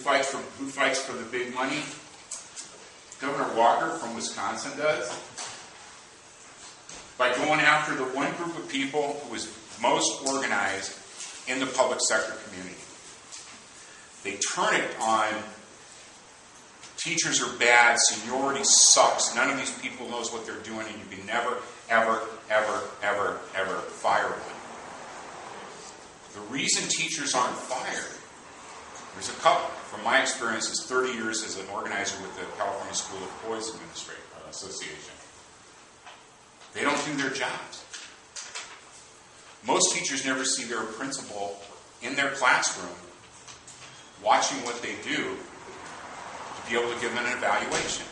fights for the big money? Governor Walker from Wisconsin does. By going after the one group of people who is most organized in the public sector community. They turn it on teachers are bad, seniority sucks, none of these people knows what they're doing, and you can never, ever, ever, ever, ever fire one. The reason teachers aren't fired, there's a couple. From my experience as 30 years as an organizer with the California School of Boys Association. They don't do their jobs. Most teachers never see their principal in their classroom watching what they do to be able to give them an evaluation.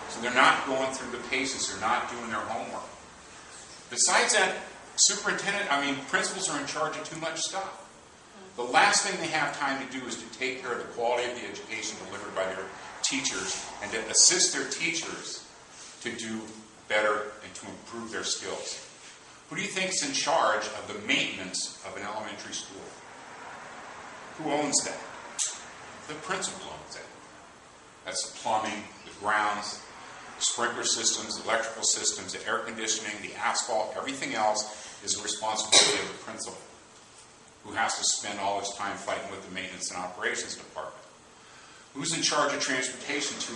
So they're not going through the paces, they're not doing their homework. Besides that, principals are in charge of too much stuff. The last thing they have time to do is to take care of the quality of the education delivered by their teachers and to assist their teachers to do better and to improve their skills. Who do you think is in charge of the maintenance of an elementary school? Who owns that? The principal owns it. That's the plumbing, the grounds, the sprinkler systems, the electrical systems, the air conditioning, the asphalt, everything else is the responsibility of the principal, who has to spend all his time fighting with the maintenance and operations department. Who's in charge of transportation to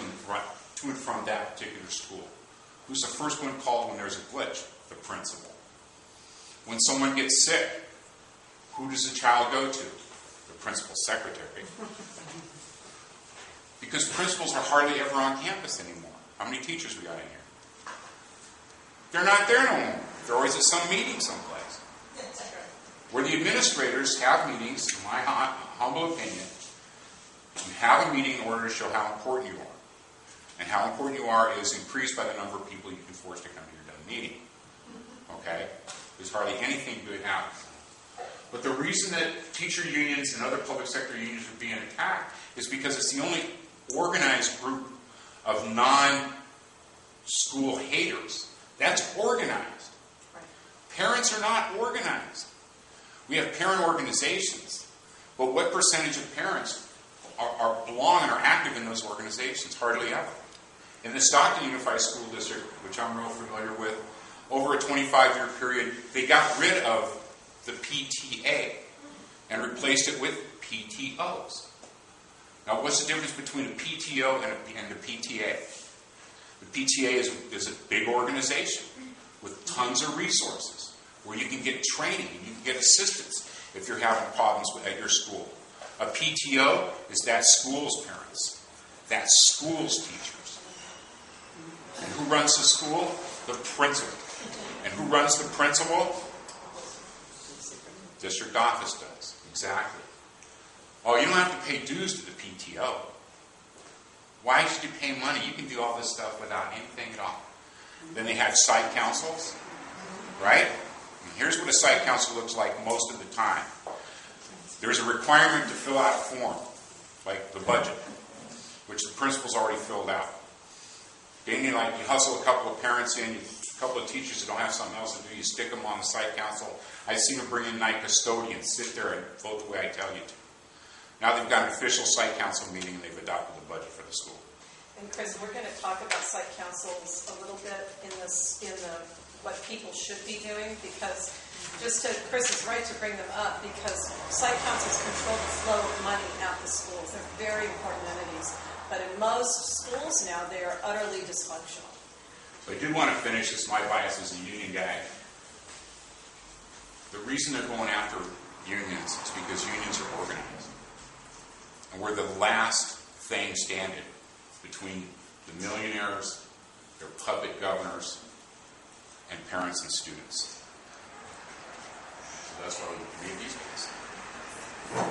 and from that particular school? Who's the first one called when there's a glitch? The principal. When someone gets sick, who does the child go to? The principal's secretary. Because principals are hardly ever on campus anymore. How many teachers we got in here? They're not there no more. They're always at some meeting someplace. Where the administrators have meetings, in my humble opinion, you have a meeting in order to show how important you are. And how important you are is increased by the number of people you can force to come to your dumb meeting. Okay? There's hardly anything good happens. But the reason that teacher unions and other public sector unions are being attacked is because it's the only organized group of non-school haters. That's organized. Right. Parents are not organized. We have parent organizations, but what percentage of parents belong and are active in those organizations? Hardly ever. In the Stockton Unified School District, which I'm real familiar with, over a 25-year period, they got rid of the PTA and replaced it with PTOs. Now, what's the difference between a PTO and a PTA? The PTA is a big organization with tons of resources where you can get training and you can get assistance if you're having problems at your school. A PTO is that school's parents, that school's teachers. And who runs the school? The principal. And who runs the principal? District office does. Exactly. Oh, you don't have to pay dues to the PTO. Why should you pay money? You can do all this stuff without anything at all. Then they have site councils, right? And here's what a site council looks like most of the time. There's a requirement to fill out a form, like the budget, which the principal's already filled out. Then you hustle a couple of parents in, a couple of teachers that don't have something else to do, you stick them on the site council. I've seen them bring in night custodians, sit there and vote the way I tell you to. Now they've got an official site council meeting and they've adopted the budget for the school. And Chris, we're going to talk about site councils a little bit in what people should be doing, because Chris is right to bring them up, because site councils control the flow of money at the schools. They're very important entities. But in most schools now, they are utterly dysfunctional. So I do want to finish this. My bias as a union guy. The reason they're going after unions is because unions are organized. And we're the last thing standing between the millionaires, their puppet governors, and parents and students. So that's why we read these guys.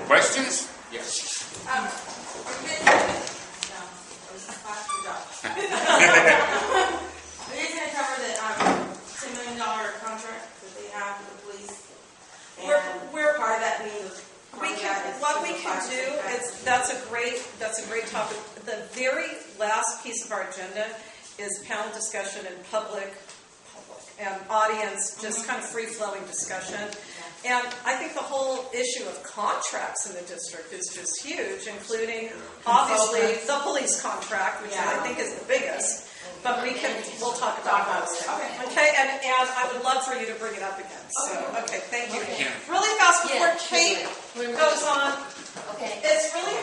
Questions? Yes. We're going to cover the $10 million contract that they have with the police. And we're part of that means what we can do is that's a great topic. The very last piece of our agenda is panel discussion in public. audience, just kind of free-flowing discussion. And I think the whole issue of contracts in the district is just huge, including, obviously, the police contract, which I think is the biggest. But we'll talk about those. Okay, and I would love for you to bring it up again. So, okay, thank you. Really fast before Kate goes on. Okay. It's really